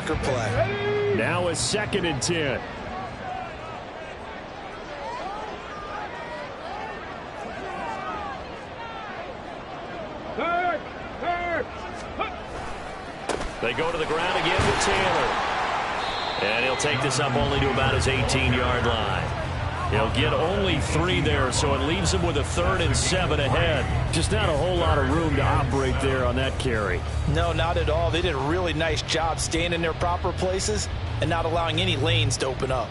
playmaker play. Now a 2nd and 10. They go to the ground again with Taylor. And he'll take this up only to about his 18-yard line. He'll get only 3 there, so it leaves him with a 3rd and 7 ahead. Just not a whole lot of room to operate there on that carry. No, not at all. They did a really nice job staying in their proper places and not allowing any lanes to open up.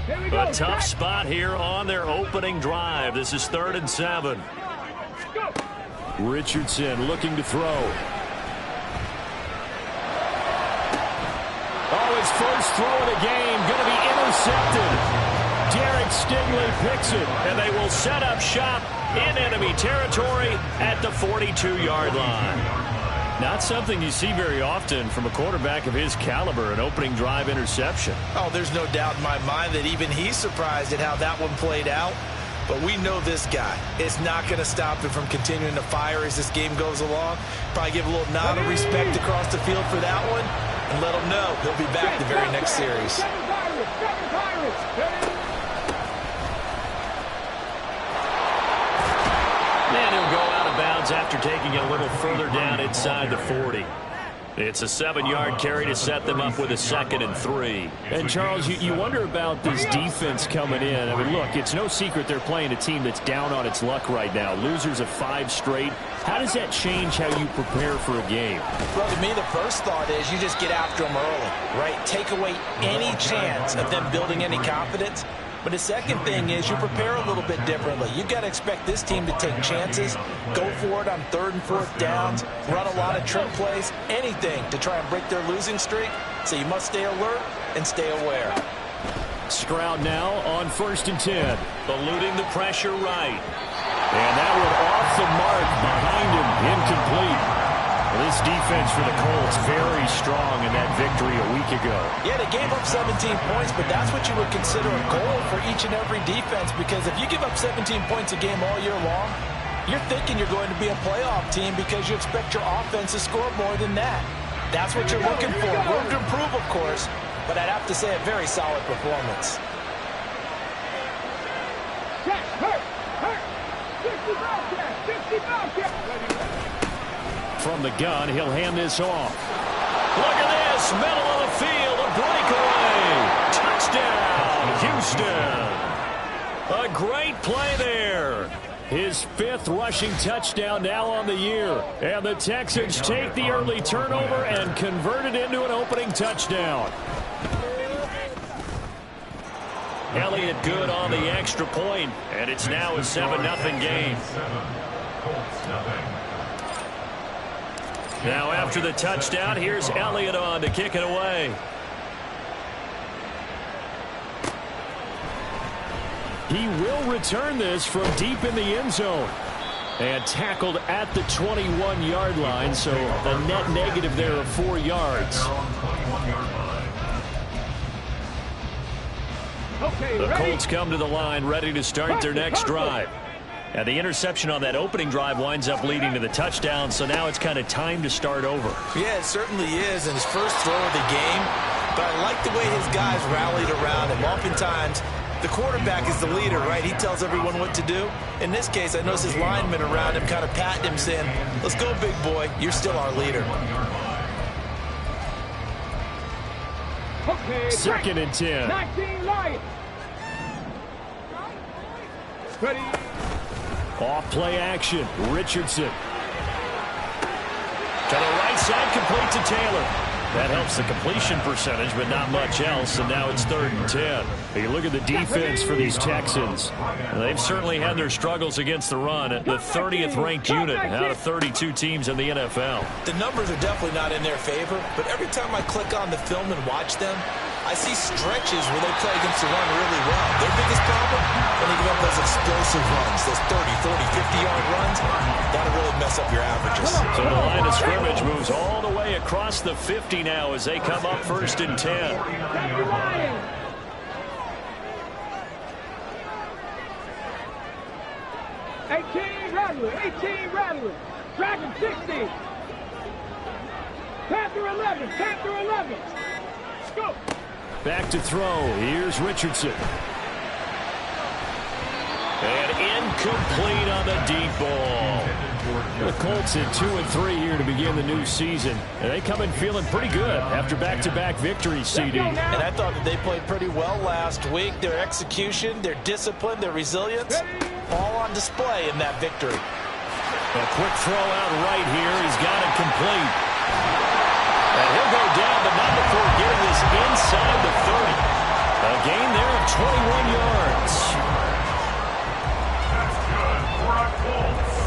A tough spot here on their opening drive. This is 3rd and 7. Richardson looking to throw. Oh, his first throw of the game going to be intercepted. Derek Stingley picks it, and they will set up shop in enemy territory at the 42-yard line. Not something you see very often from a quarterback of his caliber, an opening drive interception. Oh, there's no doubt in my mind that even he's surprised at how that one played out. But we know this guy is not going to stop him from continuing to fire as this game goes along. Probably give a little nod of respect across the field for that one and let him know he'll be back the very next series. And he'll go out of bounds after taking it a little further down inside the 40. It's a 7-yard carry to set them up with a 2nd and 3. And, Charles, you wonder about this defense coming in. I mean, look, it's no secret they're playing a team that's down on its luck right now. Losers of 5 straight. How does that change how you prepare for a game? Well, to me, the first thought is you just get after them early, right? Take away any chance of them building any confidence. But the second thing is you prepare a little bit differently. You've got to expect this team to take chances, go for it on 3rd and 4th downs, run a lot of trick plays, anything to try and break their losing streak. So you must stay alert and stay aware. Stroud now on 1st and 10. Eluding the pressure right. And that one off the mark behind him, incomplete. Well, this defense for the Colts very strong in that victory a week ago. Yeah, they gave up 17 points, but that's what you would consider a goal for each and every defense, because if you give up 17 points a game all year long, you're thinking you're going to be a playoff team because you expect your offense to score more than that. That's what you're looking for. Room to improve, of course, but I'd have to say a very solid performance. From the gun, he'll hand this off. Look at this, middle of the field, a breakaway. Touchdown, Houston. A great play there. His 5th rushing touchdown now on the year. And the Texans take the early turnover and convert it into an opening touchdown. Elliott good on the extra point, and it's now a 7-0 game. Now after the touchdown, here's Elliott on to kick it away. He will return this from deep in the end zone. And tackled at the 21-yard line, so a net negative there of 4 yards. The Colts come to the line ready to start their next drive. And the interception on that opening drive winds up leading to the touchdown, so now it's kind of time to start over. Yeah, it certainly is, and his first throw of the game. But I like the way his guys rallied around him. Oftentimes, the quarterback is the leader, right? He tells everyone what to do. In this case, I notice his linemen around him kind of patting him, saying, let's go, big boy. You're still our leader. 2nd and 10. 19 Lions. Ready. Off play action. Richardson. To the right side, complete to Taylor. That helps the completion percentage, but not much else, and now it's 3rd and 10. You look at the defense for these Texans. They've certainly had their struggles against the run. The 30th ranked unit out of 32 teams in the NFL. The numbers are definitely not in their favor, but every time I click on the film and watch them, I see stretches where they play against the run really well. Their biggest problem, when they give up those explosive runs, those 30, 40, 50-yard runs, that'll really mess up your averages. So the line of scrimmage moves all the way across the 50 now as they come up 1st and 10. 18 Rattler. Dragon 60. Panther 11. Panther 11. Go. Back to throw. Here's Richardson. And incomplete on the deep ball. The Colts at 2-3 here to begin the new season. And they come in feeling pretty good after back-to-back victories, CD. And I thought that they played pretty well last week. Their execution, their discipline, their resilience, all on display in that victory. A quick throw out right here. He's got it complete. And he'll go down, but not before getting this inside the 30. A gain there of 21 yards. That's good for a Colts.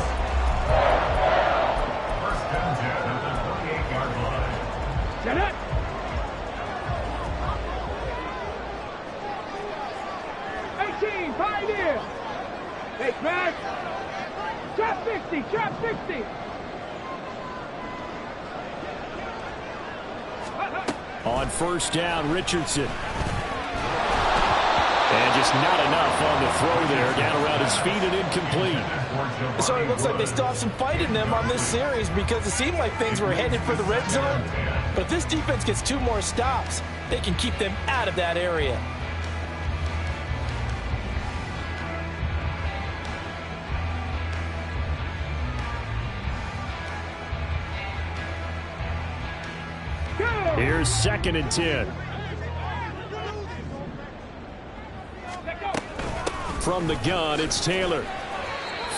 First and 10 at the 28-yard line. Set it. Pioneer. Hey, Max. Trap 60. Trap 60. On first down, Richardson. And just not enough on the throw there. Down around his feet and incomplete. So it looks like they still have some fight in them on this series because it seemed like things were headed for the red zone. But if this defense gets 2 more stops, they can keep them out of that area. Here's 2nd and 10. From the gun, it's Taylor.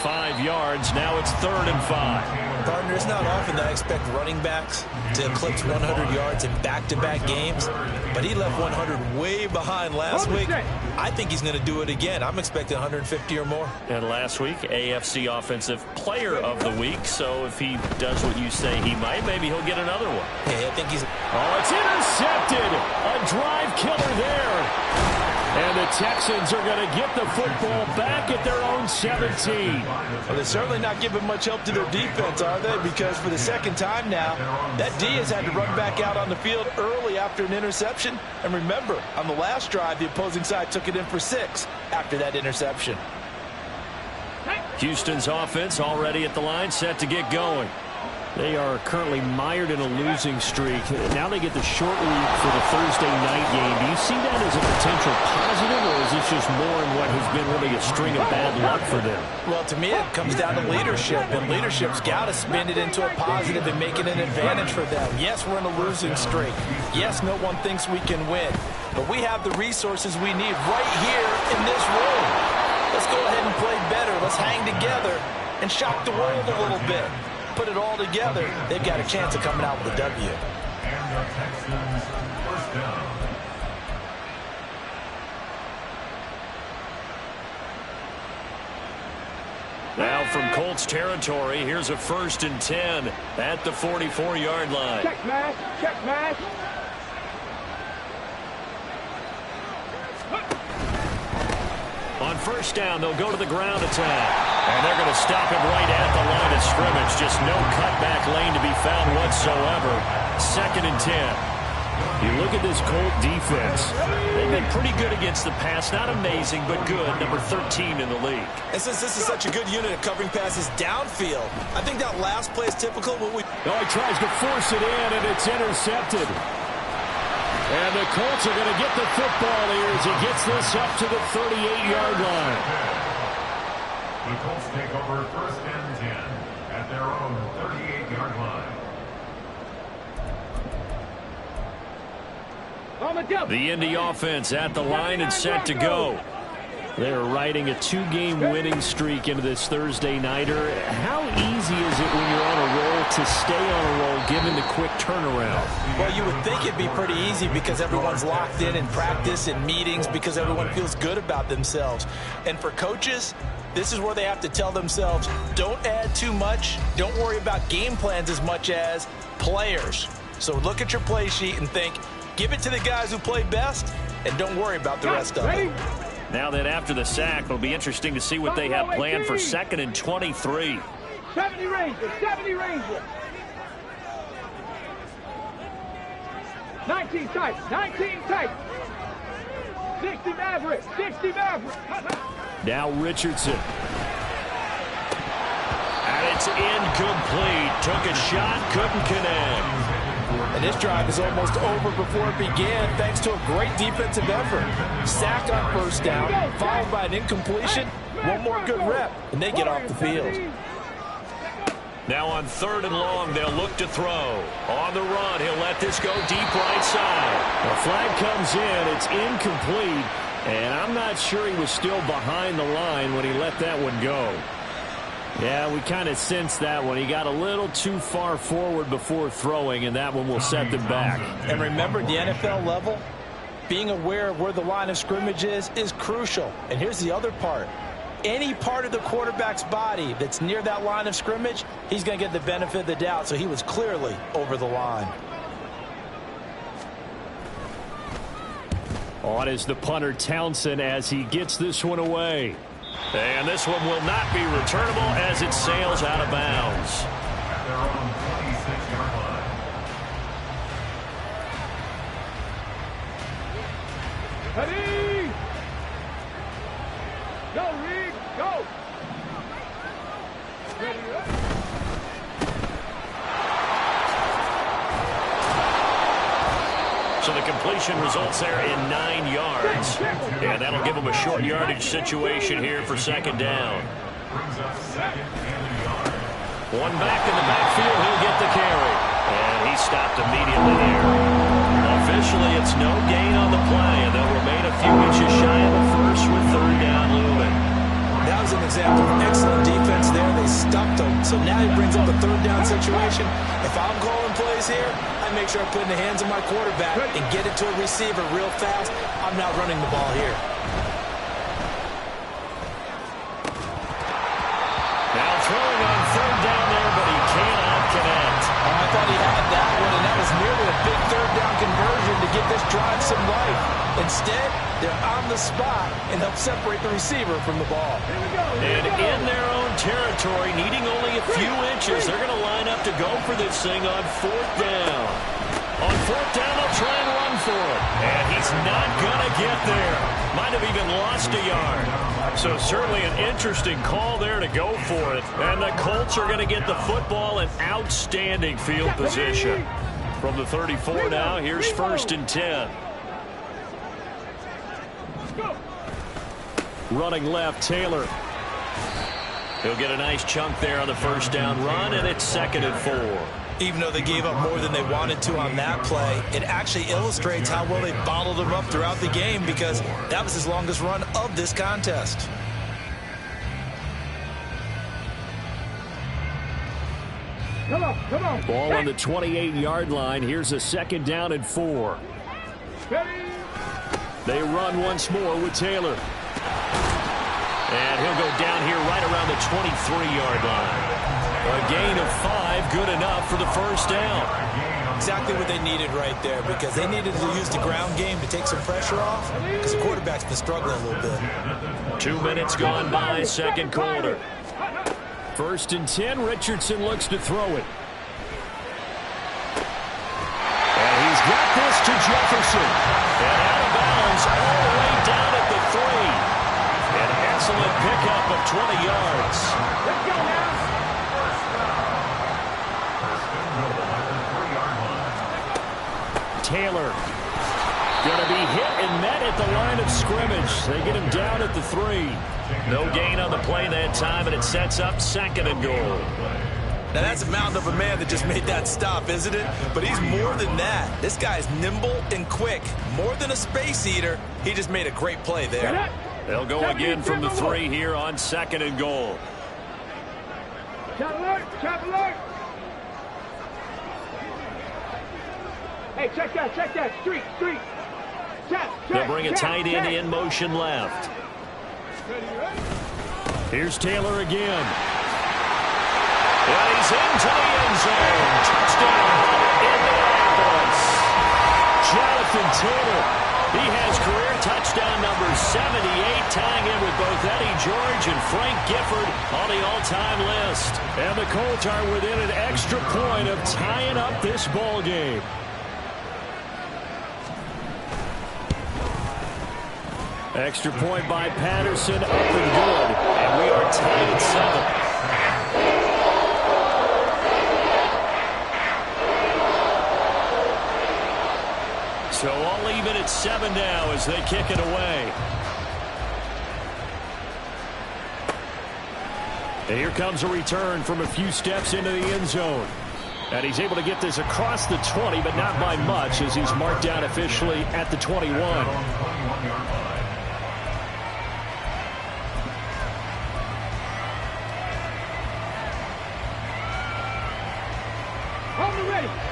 5 yards. Now it's 3rd and 5. Partner, it's not often that I expect running backs to eclipse 100 yards in back-to-back games, but he left 100 way behind last week. I think he's going to do it again. I'm expecting 150 or more. And last week, AFC Offensive Player of the Week, so if he does what you say he might, maybe he'll get another one. Yeah, I think he's... Oh, it's intercepted! A drive killer there! And the Texans are going to get the football back at their own 17. Well, they're certainly not giving much help to their defense, are they? Because for the second time now, that D has had to run back out on the field early after an interception. And remember, on the last drive, the opposing side took it in for 6 after that interception. Houston's offense already at the line, set to get going. They are currently mired in a losing streak. Now they get the short week for the Thursday night game. Do you see that as a potential positive, or is this just more in what has been really a string of bad luck for them? Well, to me, it comes down to leadership, and leadership's got to spin it into a positive and make it an advantage for them. Yes, we're in a losing streak. Yes, no one thinks we can win, but we have the resources we need right here in this room. Let's go ahead and play better. Let's hang together and shock the world a little bit. Put it all together, they've got a chance of coming out with a W. And the Texans first down. Now from Colts territory, here's a 1st and 10 at the 44-yard line. Check match. Check match. On first down, they'll go to the ground attack. And they're going to stop him right at the line of scrimmage. Just no cutback lane to be found whatsoever. 2nd and 10. You look at this Colt defense. They've been pretty good against the pass. Not amazing, but good. Number 13 in the league. And since this is such a good unit of covering passes downfield, I think that last play is typical of what we... Oh, he tries to force it in, and it's intercepted. And the Colts are going to get the football here as he gets this up to the 38-yard line. The Colts take over 1st and 10 at their own 38-yard line. The Indy offense at the line and set to go. They're riding a 2-game winning streak into this Thursday nighter. How easy is it when you're on a roll to stay on a roll given the quick turnaround? Well, you would think it'd be pretty easy because everyone's locked in practice and meetings because everyone feels good about themselves. And for coaches, this is where they have to tell themselves, don't add too much. Don't worry about game plans as much as players. So look at your play sheet and think, give it to the guys who play best, and don't worry about the rest of it. Now that after the sack, it'll be interesting to see what they have planned for 2nd and 23. 70 Rangers, 70 Rangers. 19 tight, 19 tight. 60 Maverick, 60 Maverick. Now Richardson. And it's incomplete. Took a shot, couldn't connect. And this drive is almost over before it began thanks to a great defensive effort. Sack on first down, followed by an incompletion. One more good rep, and they get off the field. Now on 3rd and long, they'll look to throw. On the run, he'll let this go deep right side. The flag comes in. It's incomplete, and I'm not sure he was still behind the line when he let that one go. Yeah, we kind of sensed that one. He got a little too far forward before throwing, and that one will set them back. And remember, the NFL level, being aware of where the line of scrimmage is crucial. And here's the other part. Any part of the quarterback's body that's near that line of scrimmage, he's going to get the benefit of the doubt. So he was clearly over the line. On is the punter Townsend as he gets this one away. And this one will not be returnable as it sails out of bounds. At their own 26-yard line. Ready? Go, Reed, go! Ready, So the completion results there in 9 yards. And that'll give them a short yardage situation here for 2nd down. Brings up 2nd and a yard. One back in the backfield, he'll get the carry. And he stopped immediately there. Officially, it's no gain on the play, and they'll remain a few inches shy of the first with 3rd down looming. That was an example of excellent defense there. They stuffed him. So now he brings up a 3rd down situation. If I'm calling plays here, I make sure I put it in the hands of my quarterback and get it to a receiver real fast. I'm not running the ball here. Now throwing on 3rd down there, but he cannot connect. Oh, I thought he had that one, and that was nearly a big 3rd down conversion to give this drive some life. Instead, they're on the spot and help separate the receiver from the ball. And in their own territory, needing only a few inches, they're going to line up to go for this thing on 4th down. On 4th down, they'll try and run for it. And he's not going to get there. Might have even lost a yard. So certainly an interesting call there to go for it. And the Colts are going to get the football in outstanding field position. From the 34 now, here's 1st and 10. Running left, Taylor. He'll get a nice chunk there on the 1st down run, and it's 2nd and 4. Even though they gave up more than they wanted to on that play, it actually illustrates how well they bottled him up throughout the game because that was his longest run of this contest. Come on. Ball on the 28-yard line. Here's a 2nd down and 4. Ready? They run once more with Taylor. And he'll go down here right around the 23-yard line. A gain of 5, good enough for the 1st down. Exactly what they needed right there because they needed to use the ground game to take some pressure off because the quarterback's been struggling a little bit. 2 minutes gone by, 2nd quarter. 1st and 10, Richardson looks to throw it. And he's got this to Jefferson. And out of bounds all the way down at the 3. An excellent pickup of 20 yards. Let's go now. Taylor going to be hit and met at the line of scrimmage. They get him down at the 3. No gain on the play that time, and it sets up 2nd and goal. Now that's a mountain of a man that just made that stop, isn't it? But he's more than that. This guy's nimble and quick. More than a space eater. He just made a great play there. They'll go again from the 3 here on 2nd and goal. Trap alert. Hey, check that. Street. Check. They'll bring a tight end in motion left. Here's Taylor again. And he's into the end zone. Touchdown, Indianapolis. Jonathan Taylor. He has career touchdown number 78, tying in with both Eddie George and Frank Gifford on the all-time list. And the Colts are within an extra point of tying up this ball game. Extra point by Patterson, up and good. And we are tied at 7. So all even at 7 now as they kick it away. And here comes a return from a few steps into the end zone. And he's able to get this across the 20, but not by much as he's marked down officially at the 21.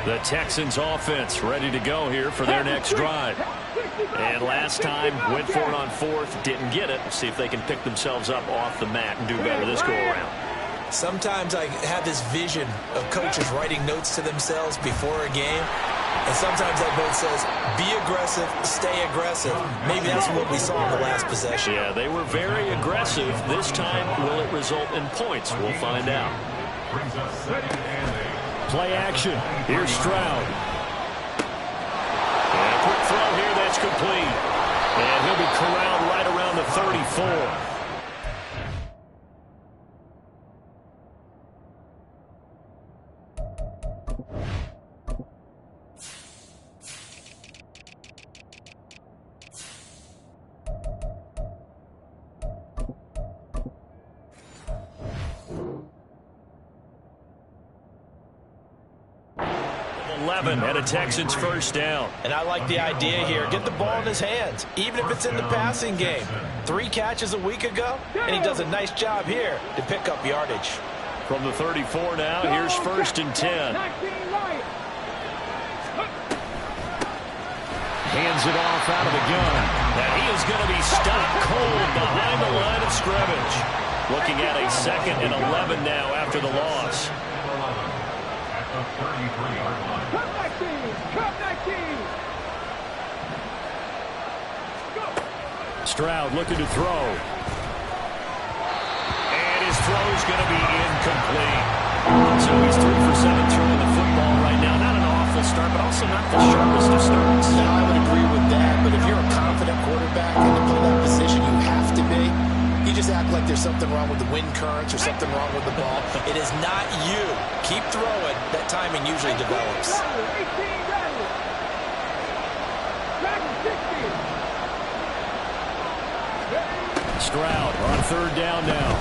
The Texans offense ready to go here for their next drive. And last time, went for it on 4th, didn't get it. See if they can pick themselves up off the mat and do better this go-around. Sometimes I have this vision of coaches writing notes to themselves before a game. And sometimes that note says, be aggressive, stay aggressive. Maybe that's what we saw in the last possession. Yeah, they were very aggressive. This time, will it result in points? We'll find out. Play action. Here's Stroud. And a quick throw here, that's complete. And he'll be corralled right around the 34. And a Texans first down. And I like the idea here. Get the ball in his hands, even if it's in the passing game. 3 catches a week ago, and he does a nice job here to pick up yardage. From the 34 now, here's 1st and 10. Hands it off out of the gun. And he is going to be stopped cold behind the line of scrimmage. Looking at a 2nd and 11 now after the loss. Stroud looking to throw. And his throw is going to be incomplete. So he's 3 for 7 throwing the football right now. Not an awful start, but also not the sharpest of starts. Now, I would agree with that, but if you're a confident quarterback and to play that position, you have to be. You just act like there's something wrong with the wind currents or something wrong with the ball. It is not you. Keep throwing. That timing usually develops. Stroud on 3rd down now.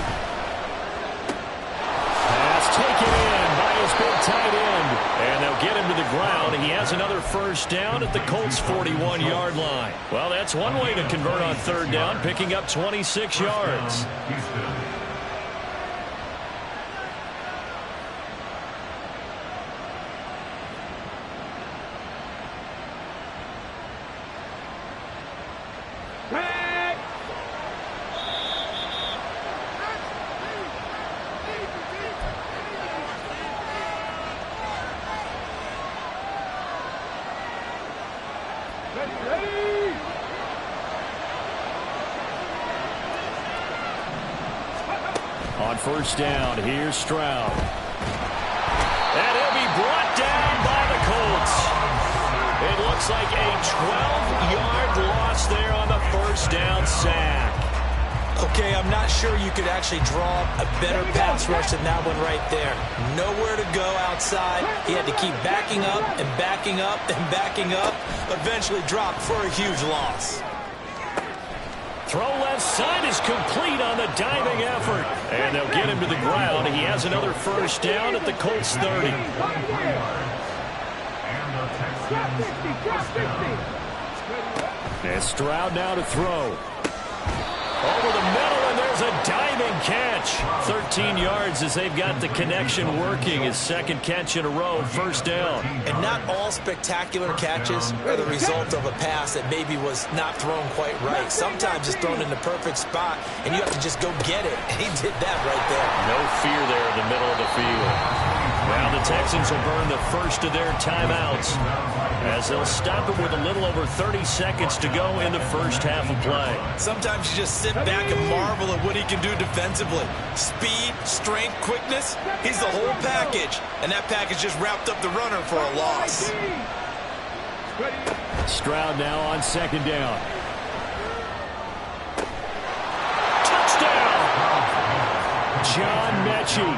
Pass taken in by his big tight end. And they'll get him to the ground. He has another first down at the Colts' 41-yard line. Well, that's one way to convert on 3rd down, picking up 26 yards. On 1st down, here's Stroud. And he'll be brought down by the Colts. It looks like a 12-yard loss there on the 1st down sack. Okay, I'm not sure you could actually draw a better pass rush than that one right there. Nowhere to go outside. He had to keep backing up and backing up and backing up. Eventually dropped for a huge loss. Throw left side is complete on the diving effort. And they'll get him to the ground. He has another first down at the Colts 30. And Stroud now to throw. Over the middle, and there's a diving catch. 13 yards as they've got the connection working. His 2nd catch in a row, first down. And not all spectacular catches are the result of a pass that maybe was not thrown quite right. Sometimes it's thrown in the perfect spot, and you have to just go get it. And he did that right there. No fear there in the middle of the field. Now the Texans will burn the first of their timeouts as they'll stop it with a little over 30 seconds to go in the first half of play. Sometimes you just sit back and marvel at what he can do defensively. Speed, strength, quickness, he's the whole package. And that package just wrapped up the runner for a loss. Stroud now on 2nd down. Touchdown! John Mechie,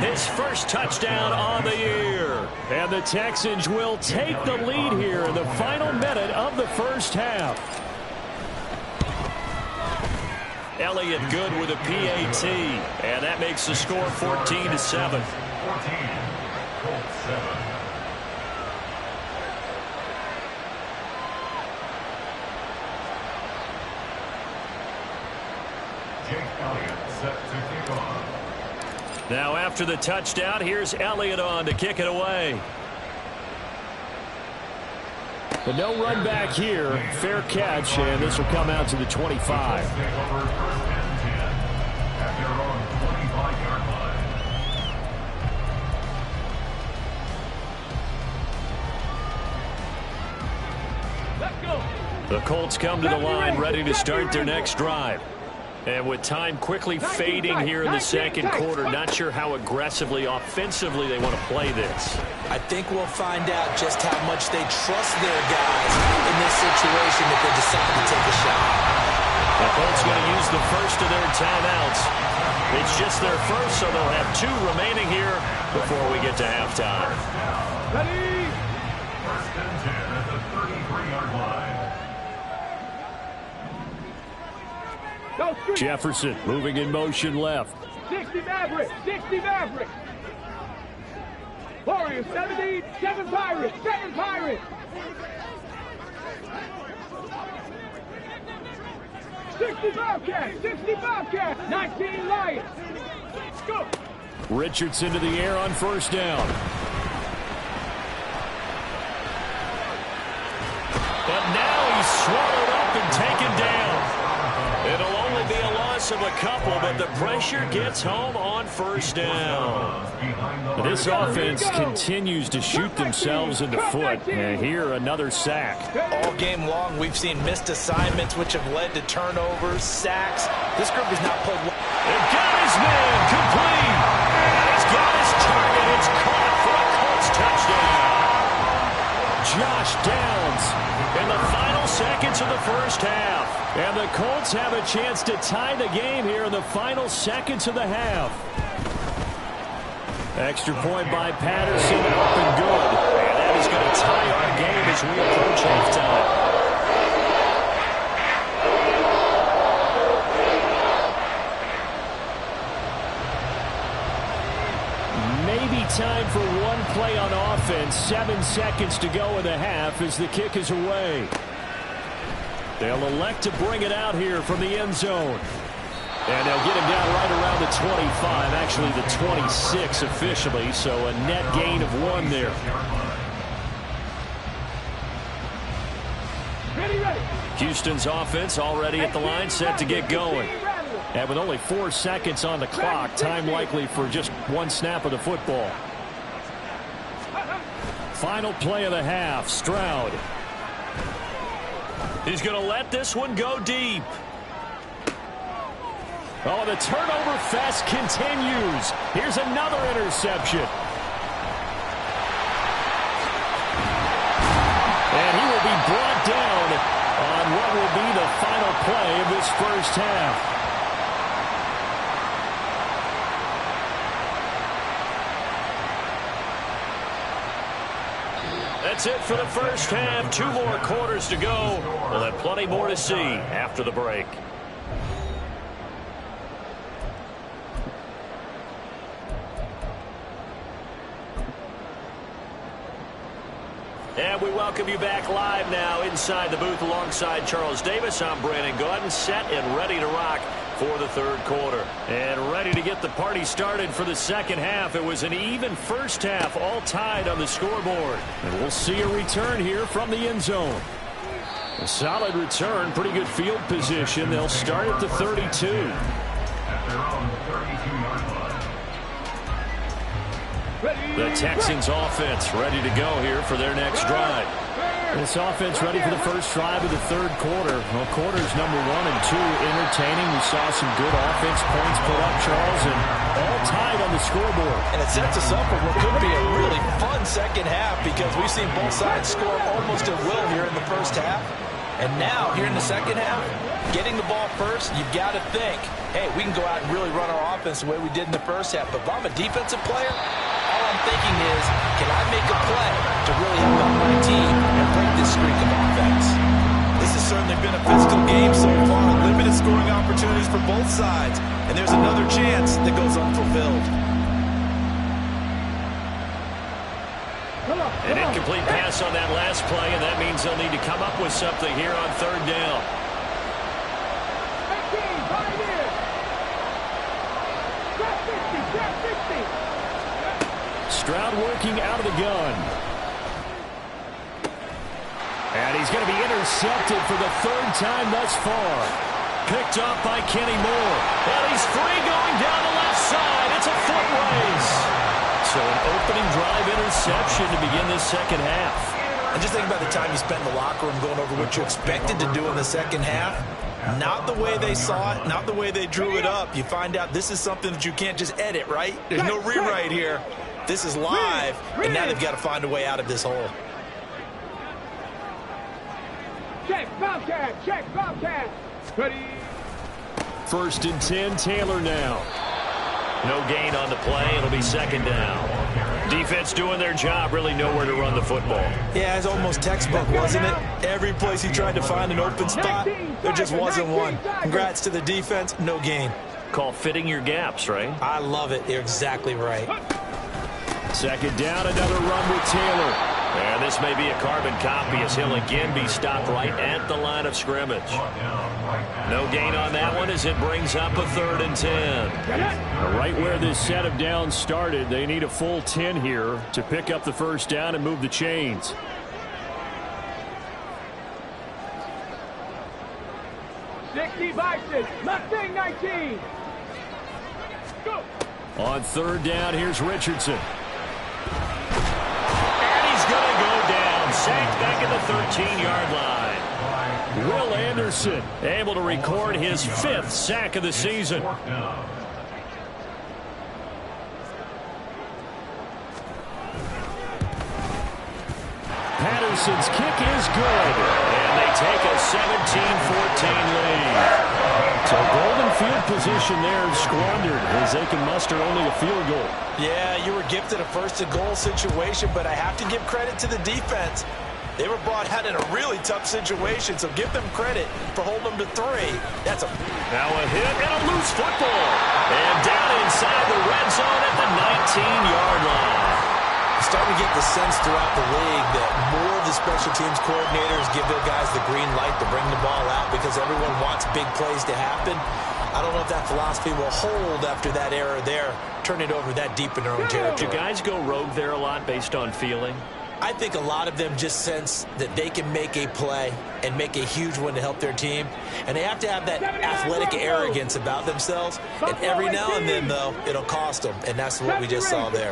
his first touchdown on the year. And And the Texans will take the lead here in the final minute of the first half. Elliott good with a PAT, and that makes the score 14-7. 14, Colts 7. Jake Elliott set to kick off. Now after the touchdown, here's Elliott on to kick it away. But no run back here. Fair catch, and this will come out to the 25. Take over first and 10 at their own 25-yard line. Let's go. The Colts come to the line ready to start their next drive. And with time quickly fading here in the second quarter, not sure how aggressively, offensively they want to play this. I think we'll find out just how much they trust their guys in this situation if they decide to take a shot. The Colts going to use the first of their timeouts. It's just their first, so they'll have 2 remaining here before we get to halftime. Ready? First and 10 at the 33-yard line. Go street. Jefferson moving in motion left. 60 Mavericks. 60 Mavericks. Warriors 70. 7 Pirates. 7 Pirates. 60 Bobcats. 60 Bobcats. 19 Lions. Go. Richardson to the air on first down. But now he's swallowed up and taken down. It'll only be a loss of a couple, but the pressure gets home on first down. This offense continues to shoot themselves in the foot. And here, another sack. All game long, we've seen missed assignments, which have led to turnovers, sacks. This group has not played well. They've got his man complete. He's got his target. It's caught for a Colts touchdown. Josh Downs in the final seconds of the first half. And the Colts have a chance to tie the game here in the final seconds of the half. Extra point by Patterson, up and good. And that is going to tie our game as we approach halftime. Maybe time for one play on offense. 7 seconds to go in the half as the kick is away. They'll elect to bring it out here from the end zone. And they'll get him down right around the 25, actually the 26 officially, so a net gain of 1 there. Ready. Houston's offense already at the line, set to get going. And with only 4 seconds on the clock, time likely for just 1 snap of the football. Final play of the half, Stroud. He's going to let this one go deep. Oh, the turnover fest continues. Here's another interception. And he will be brought down on what will be the final play of this first half. That's it for the first half. 2 more quarters to go. We'll have plenty more to see after the break. And we welcome you back live now inside the booth alongside Charles Davis. I'm Brandon Gaudin, set and ready to rock for the third quarter. And ready to get the party started for the second half. It was an even first half, all tied on the scoreboard. And we'll see a return here from the end zone. A solid return, pretty good field position. They'll start at the 32. At their own 32-yard line. The Texans offense ready to go here for their next drive. This offense ready for the first drive of the third quarter. Well, quarters number 1 and 2 entertaining. We saw some good offense points put up, Charles, and all tied on the scoreboard. And it sets us up for what could be a really fun second half because we've seen both sides score almost at will here in the first half. And now, here in the second half, getting the ball first, you've got to think, hey, we can go out and really run our offense the way we did in the first half. But if I'm a defensive player, all I'm thinking is, can I make a play physical game so far. Limited scoring opportunities for both sides. And there's another chance that goes unfulfilled. An incomplete pass on that last play, and that means they'll need to come up with something here on third down. Stroud working out of the gun. And he's going to be intercepted for the third time thus far. Picked off by Kenny Moore. And he's free going down the left side. It's a foot race. So an opening drive interception to begin this second half. And just think about the time you spent in the locker room going over what you expected to do in the second half. Not the way they saw it, not the way they drew it up. You find out this is something that you can't just edit, right? There's no rewrite here. This is live, and now they've got to find a way out of this hole. Check, Bobcat, check, Bobcat. Ready. First and 10, Taylor now. No gain on the play. It'll be second down. Defense doing their job, really nowhere to run the football. Yeah, it's almost textbook, wasn't it? Every place he tried to find an open spot, there just wasn't one. Congrats to the defense, no gain. Call fitting your gaps, right? I love it. You're exactly right. Second down, another run with Taylor. And this may be a carbon copy as he'll again be stopped right at the line of scrimmage. No gain on that one as it brings up a third and 10. Right where this set of downs started, they need a full 10 here to pick up the first down and move the chains. Mustang 19. Go. On third down, here's Richardson. And he's going to go down. Sacked back at the 13-yard line. Will Anderson able to record his 5th sack of the season. Patterson's kick is good. And they take a 17-14 lead. So golden field position there squandered as they can muster only a field goal. Yeah, you were gifted a first-and-goal situation, but I have to give credit to the defense. They were brought out in a really tough situation, so give them credit for holding them to 3. That's a... Now a hit and a loose football. And down inside the red zone at the 19-yard line. Starting to get the sense throughout the league that more of the special teams coordinators give their guys the green light to bring the ball out because everyone wants big plays to happen. I don't know if that philosophy will hold after that error there, turn it over that deep in their own territory. Do guys go rogue there a lot based on feeling? I think a lot of them just sense that they can make a play and make a huge one to help their team. And they have to have that athletic arrogance about themselves. And every now and then, though, it'll cost them. And that's what we just saw there.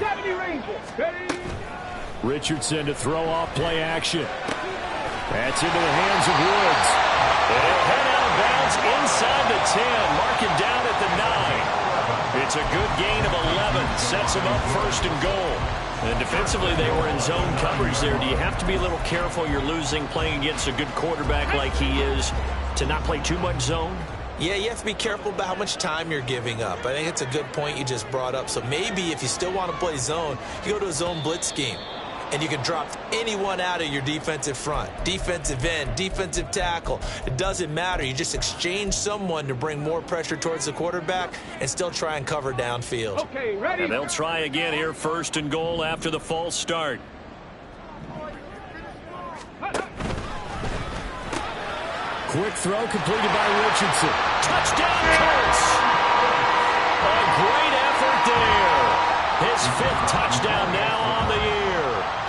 Richardson to throw off play action. That's into the hands of Woods. And he'll head out of bounds inside the 10. Mark him down at the 9. It's a good gain of 11. Sets him up first and goal. And defensively, they were in zone coverage there. Do you have to be a little careful? You're losing playing against a good quarterback like he is to not play too much zone? Yeah, you have to be careful about how much time you're giving up. I think it's a good point you just brought up. So maybe if you still want to play zone, you go to a zone blitz scheme. And you can drop anyone out of your defensive front. Defensive end, defensive tackle. It doesn't matter. You just exchange someone to bring more pressure towards the quarterback and still try and cover downfield. Okay, ready? And they'll try again here, first and goal after the false start. Quick throw completed by Richardson. Touchdown, Colts! A great effort there. His 5th touchdown now on the year.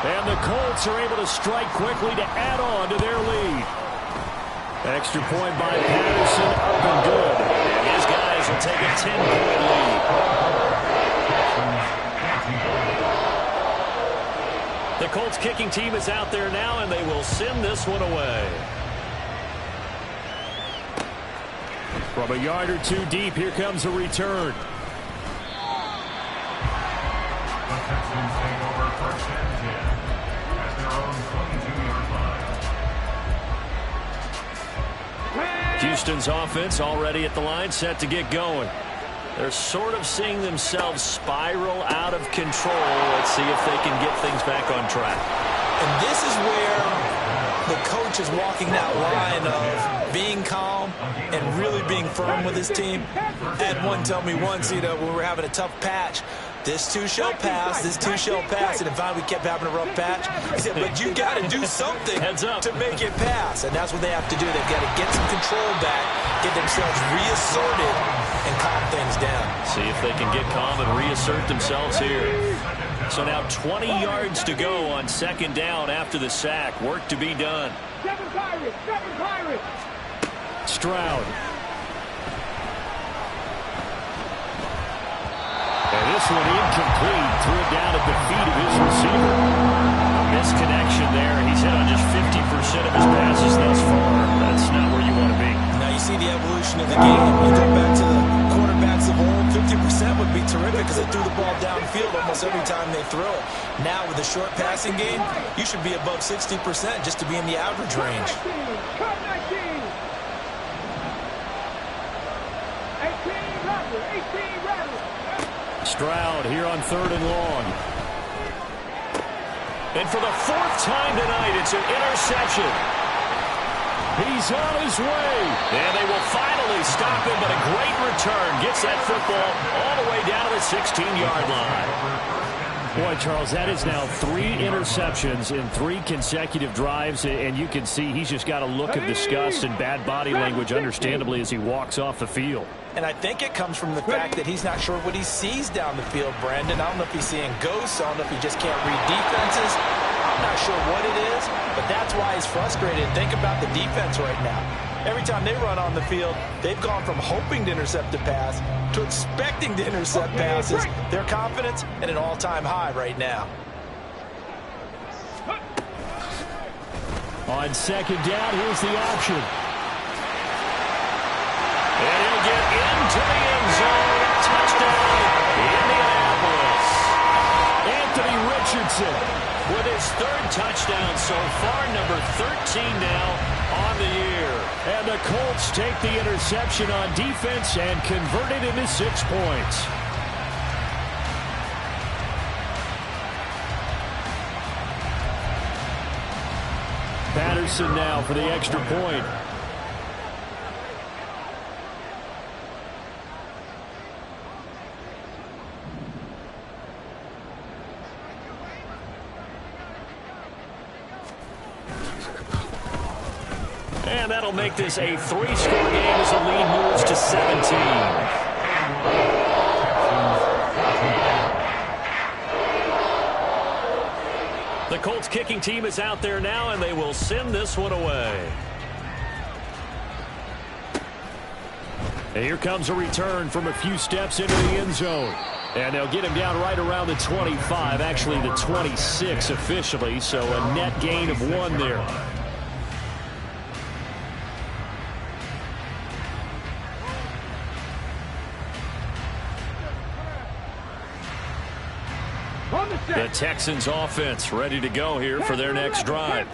And the Colts are able to strike quickly to add on to their lead. Extra point by Patterson, up and good. And his guys will take a 10-point lead. The Colts kicking team is out there now, and they will send this one away. From a yard or two deep, here comes a return. The Texans take over first and 10 at their own 22-yard line. Houston's offense already at the line, set to get going. They're sort of seeing themselves spiral out of control. Let's see if they can get things back on track. And this is where the coach is walking that line of being calm and really being firm with his team. I had one tell me once, when we were having a tough patch, this too shall pass, this too shall pass. And finally we kept having a rough patch. He said, but you got to do something to make it pass. And that's what they have to do. They've got to get some control back, get themselves reasserted, and calm things down. See if they can get calm and reassert themselves here. So now 20 yards to go on second down after the sack. Work to be done. Seven Pirates. Stroud. And this one incomplete. Threw it down at the feet of his receiver. A misconnection there. He's hit on just 50% of his passes thus far. That's not where you want to be. Now you see the evolution of the game. You go back to the quarterbacks of old, 50% would be terrific because they threw the ball downfield almost every time they throw it. Now with the short passing game, you should be above 60% just to be in the average range. Cut 19. 18 Rattler. Stroud here on third and long. And for the fourth time tonight, it's an interception. He's on his way. And they will finally stop him, but a great return. Gets that football all the way down to the 16-yard line. Boy, Charles, that is now 3 interceptions in 3 consecutive drives, and you can see he's just got a look of disgust and bad body language, understandably, as he walks off the field. And I think it comes from the fact that he's not sure what he sees down the field, Brandon. I don't know if he's seeing ghosts. I don't know if he just can't read defenses. I'm not sure what it is, but that's why he's frustrated. Think about the defense right now. Every time they run on the field, they've gone from hoping to intercept a pass to expecting to intercept passes. Their confidence at an all-time high right now. On second down, here's the option. And he'll get into the end zone. Touchdown, Indianapolis. Anthony Richardson with his 3rd touchdown so far, number 13 now on the year. And the Colts take the interception on defense and convert it into 6 points. Patterson now for the extra point. And that'll make this a 3-score game as the lead moves to 17. The Colts kicking team is out there now, and they will send this one away. And here comes a return from a few steps into the end zone. And they'll get him down right around the 25, actually the 26 officially, so a net gain of 1 there. The Texans offense ready to go here for their next drive.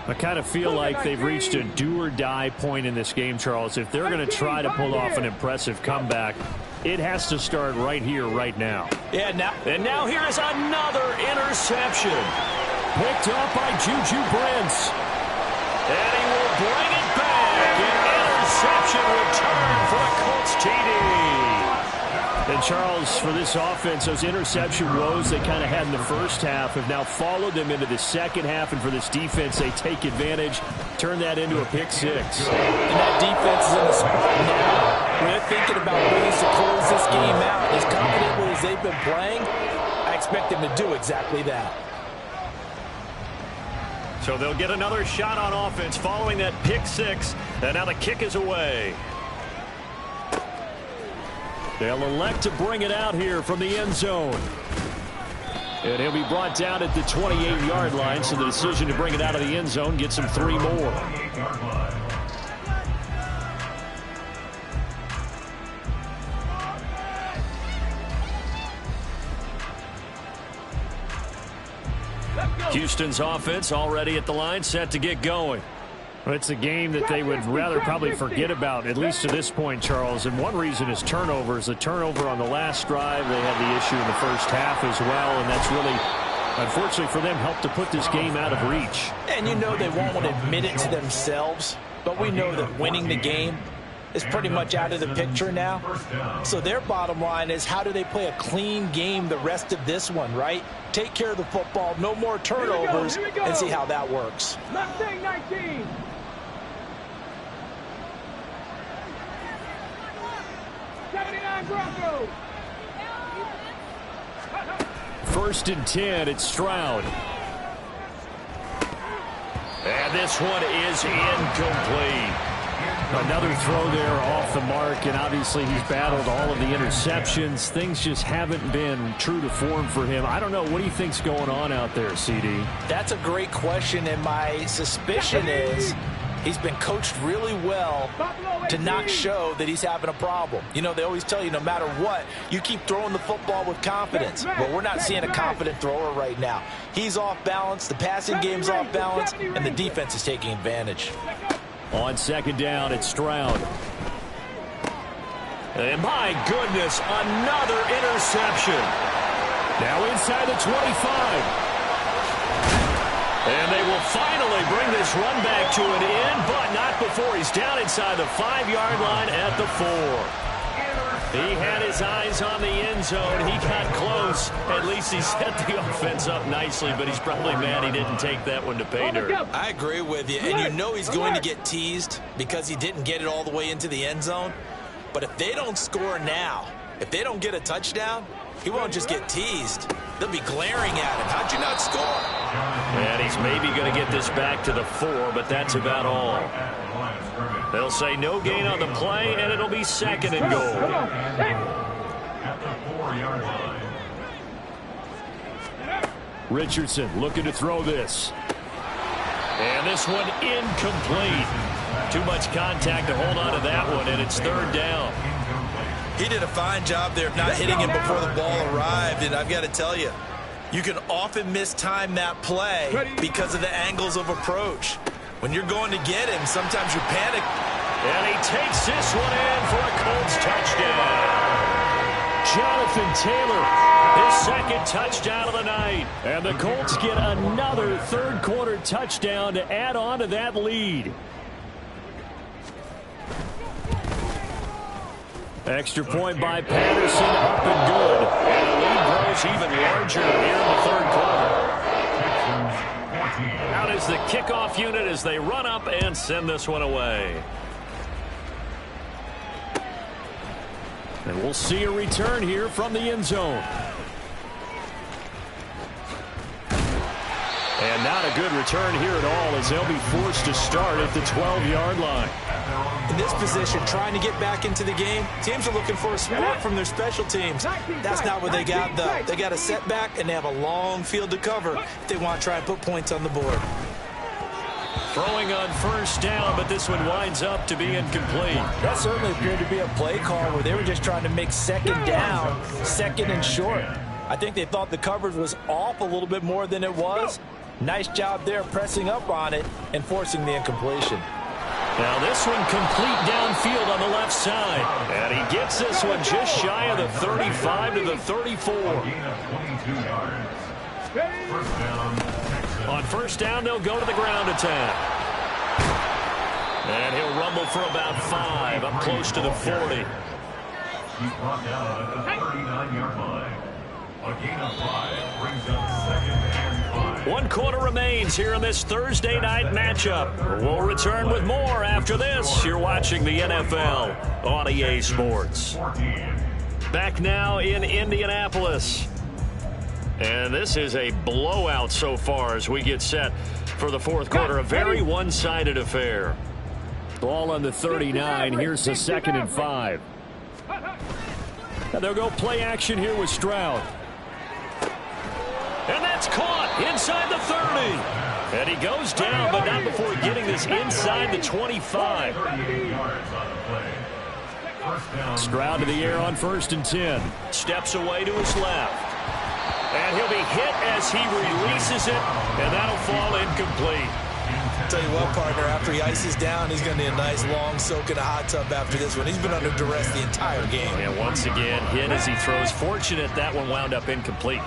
I kind of feel like they've reached a do-or-die point in this game, Charles. If they're going to try to pull off an impressive comeback, it has to start right here, right now. And now here is another interception. Picked up by Juju Brents. And he will bring it back. An interception return for a Colts TD. And, Charles, for this offense, those interception woes they kind of had in the first half have now followed them into the second half. And for this defense, they take advantage, turn that into a pick 6. And that defense is in the spot now. They're thinking about ways to close this game out. As confidently as they've been playing, I expect them to do exactly that. So they'll get another shot on offense following that pick 6. And now the kick is away. They'll elect to bring it out here from the end zone. And he'll be brought down at the 28-yard line, so the decision to bring it out of the end zone gets him 3 more. Houston's offense already at the line, set to get going. Well, it's a game that they would rather probably forget about, at least to this point, Charles. And one reason is turnovers. The turnover on the last drive, they had the issue in the first half as well, and that's really unfortunately for them, helped to put this game out of reach. And you know they won't want to admit it to themselves, but we know that winning the game is pretty much out of the picture now. So their bottom line is, how do they play a clean game the rest of this one, right? Take care of the football, no more turnovers, and see how that works. Mustang 19. Broncos. First and 10, it's Stroud. And this one is incomplete. Another throw there off the mark, and obviously he's battled all of the interceptions. Things just haven't been true to form for him. I don't know. What do you think's going on out there, CD? That's a great question, and my suspicion is he's been coached really well to not show that he's having a problem. You know, they always tell you no matter what, you keep throwing the football with confidence. Well, we're not seeing a confident thrower right now. He's off balance, the passing game's off balance, and the defense is taking advantage. On second down, it's Stroud. And my goodness, another interception. Now inside the 25. And they will finally bring this run back to an end, but not before he's down inside the 5-yard line at the 4. He had his eyes on the end zone. He got close. At least he set the offense up nicely, but he's probably mad he didn't take that one to pay dirt. I agree with you, and you know he's going to get teased because he didn't get it all the way into the end zone. But if they don't score now, if they don't get a touchdown, he won't just get teased. They'll be glaring at him. How'd you not score? And he's maybe going to get this back to the 4, but that's about all. They'll say no gain on the play, and it'll be second and goal. At the 4-yard line. Richardson looking to throw this. And this one incomplete. Too much contact to hold on to that one, and it's third down. He did a fine job there of not hitting him before the ball arrived, and I've got to tell you, you can often mistime that play because of the angles of approach. When you're going to get him, sometimes you panic. And he takes this one in for a Colts touchdown. Jonathan Taylor, his second touchdown of the night. And the Colts get another third-quarter touchdown to add on to that lead. Extra point by Patterson, up and good. And the lead grows even larger here in the third quarter. Out is the kickoff unit as they run up and send this one away. And we'll see a return here from the end zone. And not a good return here at all as they'll be forced to start at the 12-yard line. In this position, trying to get back into the game, teams are looking for a spark from their special teams. That's not what they got, though. They got a setback, and they have a long field to cover if they want to try and put points on the board. Throwing on first down, but this one winds up to be incomplete. That certainly appeared to be a play call where they were just trying to make second down, second and short. I think they thought the coverage was off a little bit more than it was. Nice job there pressing up on it and forcing the incompletion. Now this one complete downfield on the left side. And he gets this one just shy of the 35 to the 34. On first down, they'll go to the ground attack. And he'll rumble for about 5, up close to the 40. He's brought down at the 39-yard line. A gain of 5 brings up second and 5. 1 quarter remains here in this Thursday night matchup. We'll return with more after this. You're watching the NFL on EA Sports. Back now in Indianapolis. And this is a blowout so far as we get set for the fourth quarter. A very one-sided affair. Ball on the 39. Here's the second and 5. And they'll go play action here with Stroud. And that's caught inside the 30. And he goes down, but not before getting this inside the 25. Stroud to the air on first and 10. Steps away to his left. And he'll be hit as he releases it, and that'll fall incomplete. I'll tell you what, partner, after he ices down, he's going to need a nice long soak in a hot tub after this one. He's been under duress the entire game. And once again, hit as he throws. Fortunate that one wound up incomplete.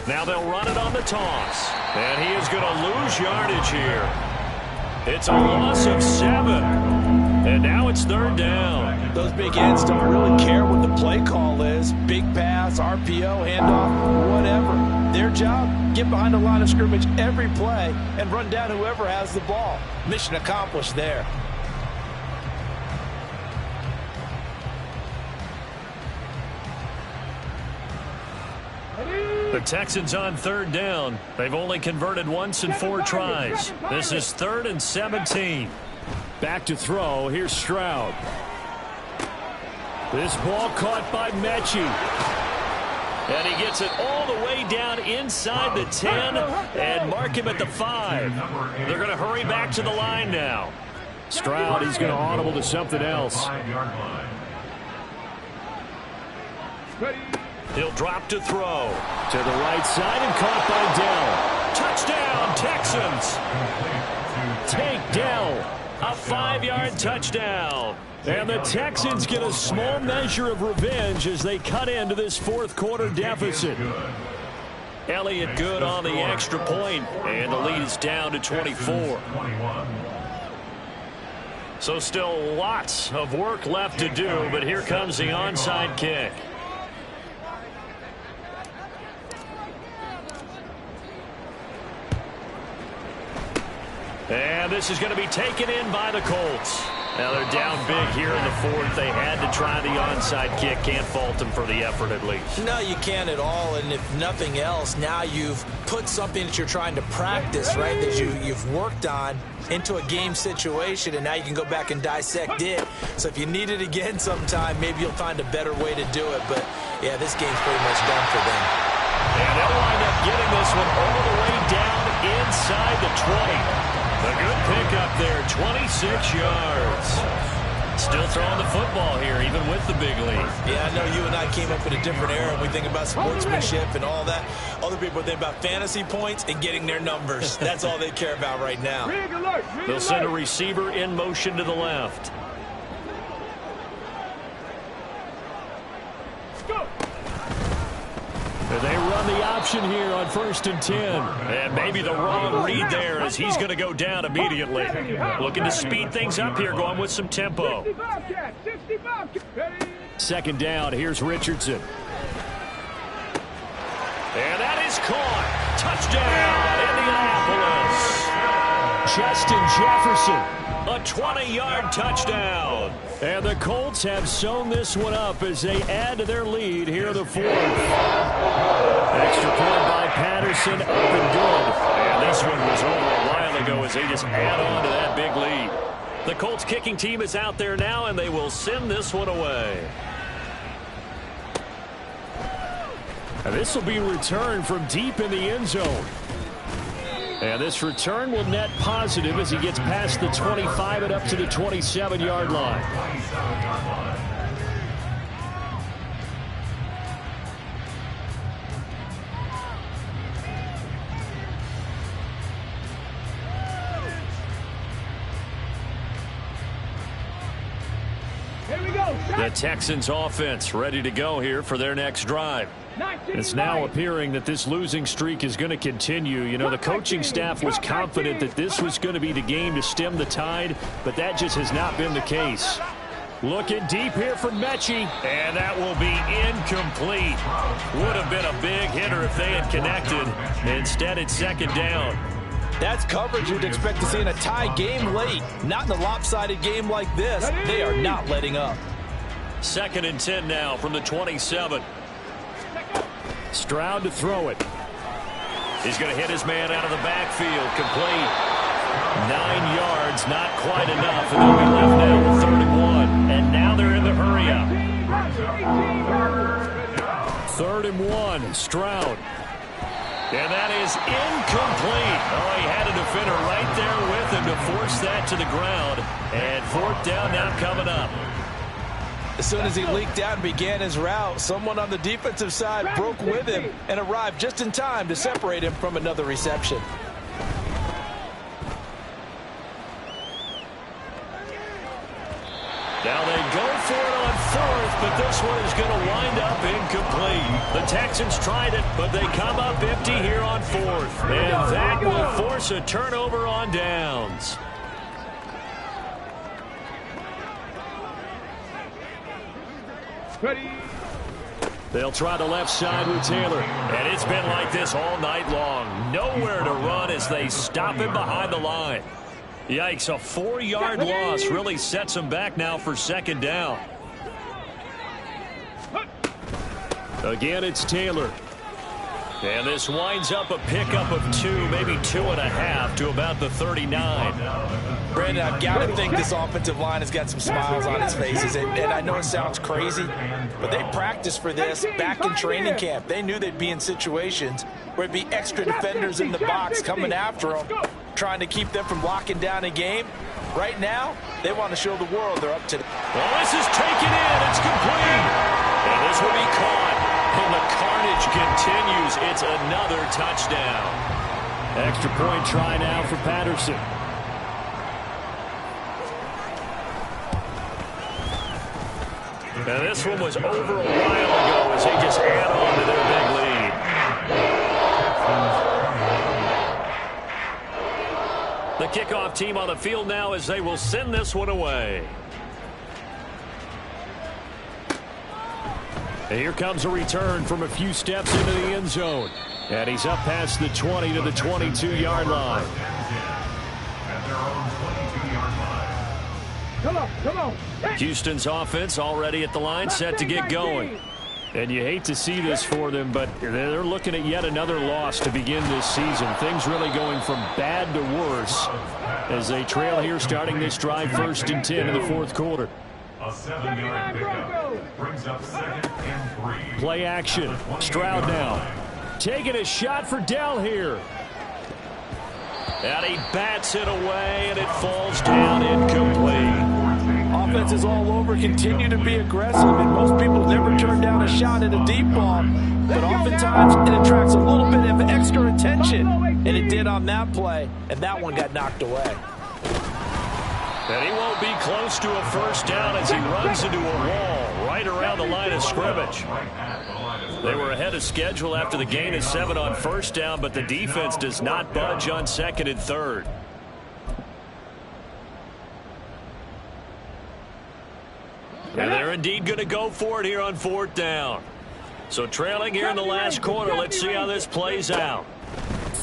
Now they'll run it on the toss. And he is going to lose yardage here. It's a loss of 7. And now it's 3rd down. Those big ends don't really care what the play call is. Big pass, RPO, handoff, whatever. Their job, get behind the line of scrimmage every play and run down whoever has the ball. Mission accomplished there. The Texans on 3rd down. They've only converted once in 4 tries. This is 3rd and 17. Back to throw. Here's Stroud. This ball caught by Mechie. And he gets it all the way down inside the 10 and mark him at the 5. They're going to hurry back to the line now. Stroud, he's going to audible to something else. He'll drop to throw. To the right side and caught by Dell. Touchdown, Texans. Take Dell. A 5-yard touchdown. And the Texans get a small measure of revenge as they cut into this 4th quarter deficit. Elliott good on the extra point, and the lead is down to 24. So still lots of work left to do, but here comes the onside kick. And this is going to be taken in by the Colts. Now they're down big here in the 4th. They had to try the onside kick. Can't fault them for the effort at least. No, you can't at all. And if nothing else, now you've put something that you're trying to practice, right, that you've worked on into a game situation, and now you can go back and dissect it. So if you need it again sometime, maybe you'll find a better way to do it. But, yeah, this game's pretty much done for them. And they'll wind up getting this one all the way down inside the 20. A good pickup there, 26 yards. Still throwing the football here, even with the big lead. Yeah, I know you and I came up in a different era, and we think about sportsmanship and all that. Other people think about fantasy points and getting their numbers. That's all they care about right now. They'll send a receiver in motion to the left. They run the option here on 1st and 10. And maybe the wrong read there as he's going to go down immediately. Looking to speed things up here, going with some tempo. 2nd down, here's Richardson. And that is caught. Touchdown, Indianapolis. Justin Jefferson, a 20-yard touchdown. And the Colts have sewn this one up as they add to their lead here in the 4th. Extra point by Patterson, up and good. And this one was over a while ago as they just add on to that big lead. The Colts kicking team is out there now, and they will send this one away. And this will be returned from deep in the end zone. And this return will net positive as he gets past the 25 and up to the 27-yard line. The Texans offense ready to go here for their next drive. It's now appearing that this losing streak is going to continue. You know, the coaching staff was confident that this was going to be the game to stem the tide, but that just has not been the case. Looking deep here for Mechie, and that will be incomplete. Would have been a big hitter if they had connected. Instead, it's 2nd down. That's coverage you'd expect to see in a tie game late. Not in a lopsided game like this. They are not letting up. 2nd and 10 now from the 27. Stroud to throw it. He's going to hit his man out of the backfield. Complete. 9 yards, not quite enough. And they'll be left now with 3rd and 1. And now they're in the hurry up. 3rd and 1. Stroud. And that is incomplete. Oh, he had a defender right there with him to force that to the ground. And 4th down now coming up. As soon as he leaked out and began his route, someone on the defensive side broke with him and arrived just in time to separate him from another reception. Now they go for it on 4th, but this one is going to wind up incomplete. The Texans tried it, but they come up empty here on fourth. And that will force a turnover on downs. Ready. They'll try the left side with Taylor. And it's been like this all night long. Nowhere to run as they stop him behind the line. Yikes, a 4-yard loss really sets him back now for second down. Again, it's Taylor. And this winds up a pickup of 2, maybe 2.5 to about the 39. Brandon, I've got to think this offensive line has got some smiles on its faces. And I know it sounds crazy, but they practiced for this back in training camp. They knew they'd be in situations where it'd be extra defenders in the box coming after them, trying to keep them from locking down a game. Right now, they want to show the world they're up to it. Well, this is taken in. It's complete. And this will be caught. And the carnage continues. It's another touchdown. Extra point try now for Patterson. Now this one was over a while ago as they just add on to their big lead. The kickoff team on the field now as they will send this one away. And here comes a return from a few steps into the end zone. And he's up past the 20 to the 22-yard line. Come on, come on. Houston's offense already at the line, set to get going. And you hate to see this for them, but they're looking at yet another loss to begin this season. Things really going from bad to worse as they trail here starting this drive 1st and 10 in the 4th quarter. A 7-yard pickup brings up 2nd and 3. Play action. Stroud now. Taking a shot for Dell here. And he bats it away, and it falls down incomplete. Offense is all over, continue to be aggressive, and most people never turn down a shot at a deep ball. But oftentimes, it attracts a little bit of extra attention, and it did on that play, and that one got knocked away. And he won't be close to a first down as he runs into a wall right around the line of scrimmage. They were ahead of schedule after the gain of 7 on first down, but the defense does not budge on 2nd and 3rd. And they're indeed going to go for it here on 4th down. So trailing here in the last quarter, let's see how this plays out.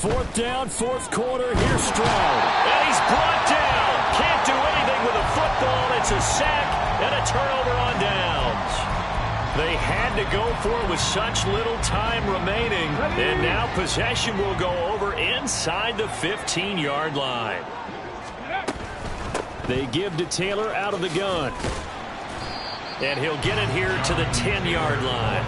4th down, 4th quarter. Here's Stroud. And he's brought down. Can't do anything with a football. It's a sack and a turnover on downs. They had to go for it with such little time remaining. And now possession will go over inside the 15-yard line. They give to Taylor out of the gun. And he'll get it here to the 10-yard line.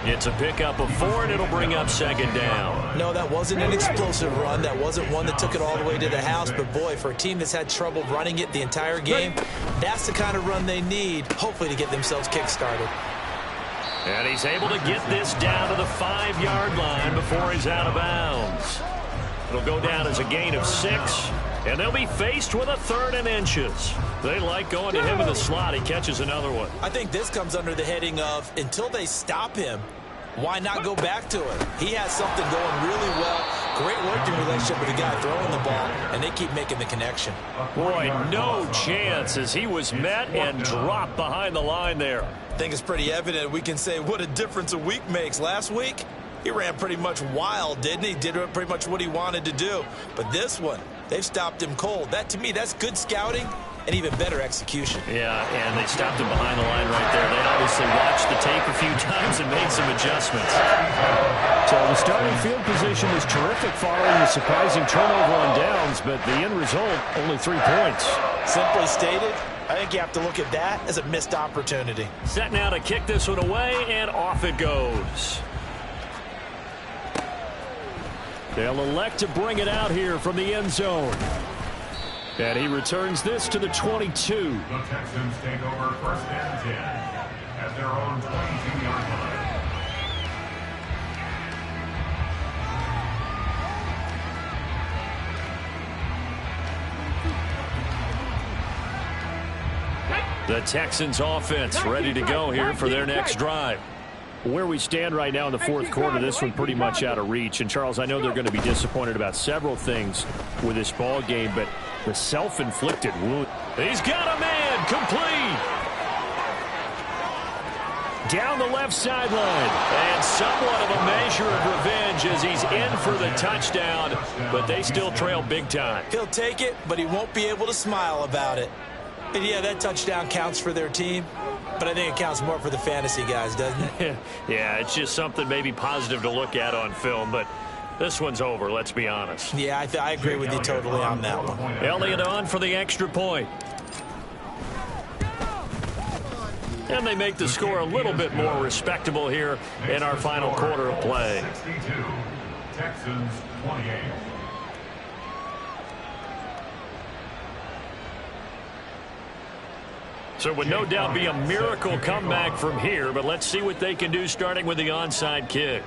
It's a pickup of 4, and it'll bring up 2nd down. No, that wasn't an explosive run. That wasn't one that took it all the way to the house. But, boy, for a team that's had trouble running it the entire game, that's the kind of run they need, hopefully, to get themselves kick-started. And he's able to get this down to the 5-yard line before he's out of bounds. It'll go down as a gain of 6, and they'll be faced with a 3rd and inches. They like going to him in the slot. He catches another one. I think this comes under the heading of, until they stop him, why not go back to it? He has something going really well. Great working relationship with the guy throwing the ball, and they keep making the connection. Boy, no chance as he was met and dropped behind the line there. I think it's pretty evident. We can say what a difference a week makes. Last week, he ran pretty much wild, didn't he? Did pretty much what he wanted to do. But this one, they've stopped him cold. That, to me, that's good scouting and even better execution. Yeah, and they stopped him behind the line right there. They obviously watched the tape a few times and made some adjustments. So the starting field position was terrific following the surprising turnover on downs, but the end result, only 3 points. Simply stated, I think you have to look at that as a missed opportunity. Set now to kick this one away, and off it goes. They'll elect to bring it out here from the end zone. And he returns this to the 22. The Texans take over 1st and 10 at their own 22-yard line. The Texans offense ready to go here for their next drive. Where we stand right now in the fourth quarter, this one pretty much out of reach. And, Charles, I know they're going to be disappointed about several things with this ball game, but the self-inflicted wound. He's got a man, complete. Down the left sideline. And somewhat of a measure of revenge as he's in for the touchdown, but they still trail big time. He'll take it, but he won't be able to smile about it. And, yeah, that touchdown counts for their team, but I think it counts more for the fantasy guys, doesn't it? Yeah, it's just something maybe positive to look at on film, but this one's over, let's be honest. Yeah, I agree with you totally on that one. Elliott on for the extra point. And they make the score a little bit more respectable here in our final quarter of play. 62, Texans 28. So it would no doubt be a miracle comeback from here, but let's see what they can do starting with the onside kick.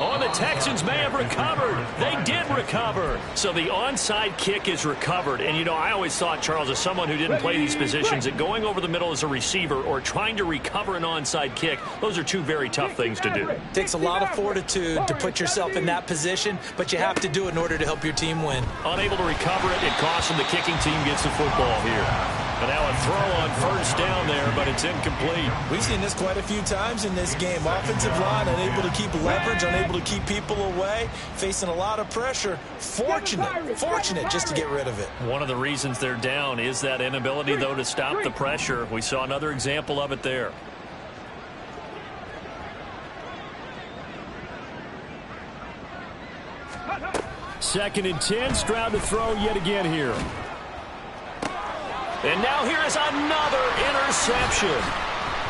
Oh, the Texans may have recovered. They did recover. So the onside kick is recovered. And, you know, I always thought, Charles, as someone who didn't play these positions, that going over the middle as a receiver or trying to recover an onside kick, those are two very tough things to do. Takes a lot of fortitude to put yourself in that position, but you have to do it in order to help your team win. Unable to recover it, it costs them. The kicking team gets the football here. And now a throw on first down there, but it's incomplete. We've seen this quite a few times in this game. Offensive line unable to keep leverage, unable to keep people away, facing a lot of pressure. Fortunate just to get rid of it. One of the reasons they're down is that inability, though, to stop the pressure. We saw another example of it there. Second and 10, Stroud to throw yet again here. And now here is another interception.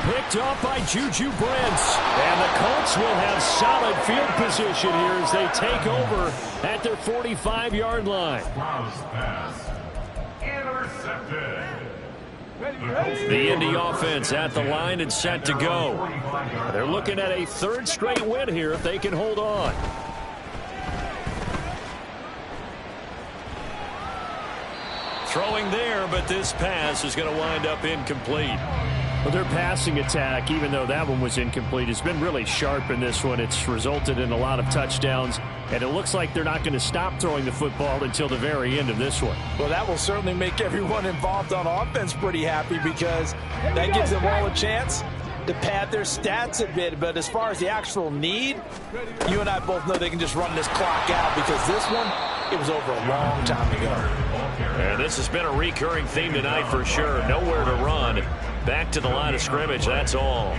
Picked off by Juju Brents. And the Colts will have solid field position here as they take over at their 45-yard line. Pass. Intercepted. The Indy offense at the line and set to go. They're looking at a third straight win here if they can hold on. Throwing there, but this pass is going to wind up incomplete. Well, their passing attack, even though that one was incomplete, has been really sharp in this one. It's resulted in a lot of touchdowns, and it looks like they're not going to stop throwing the football until the very end of this one. Well, that will certainly make everyone involved on offense pretty happy because that gives them all a chance to pad their stats a bit. But as far as the actual need, you and I both know they can just run this clock out because this one, it was over a long time ago. And this has been a recurring theme tonight for sure. Nowhere to run. Back to the line of scrimmage, that's all.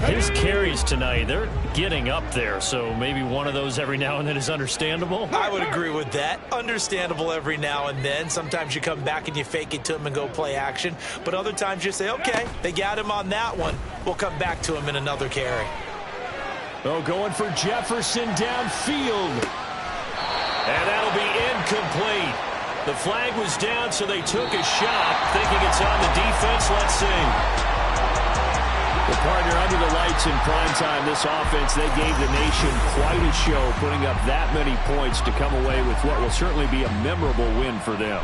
His carries tonight, they're getting up there, so maybe one of those every now and then is understandable. I would agree with that. Understandable every now and then. Sometimes you come back and you fake it to him and go play action. But other times you say, okay, they got him on that one. We'll come back to him in another carry. Oh, going for Jefferson downfield. And that'll be incomplete. The flag was down, so they took a shot, thinking it's on the defense. Let's see. The partner under the lights in prime time, this offense, they gave the nation quite a show, putting up that many points to come away with what will certainly be a memorable win for them.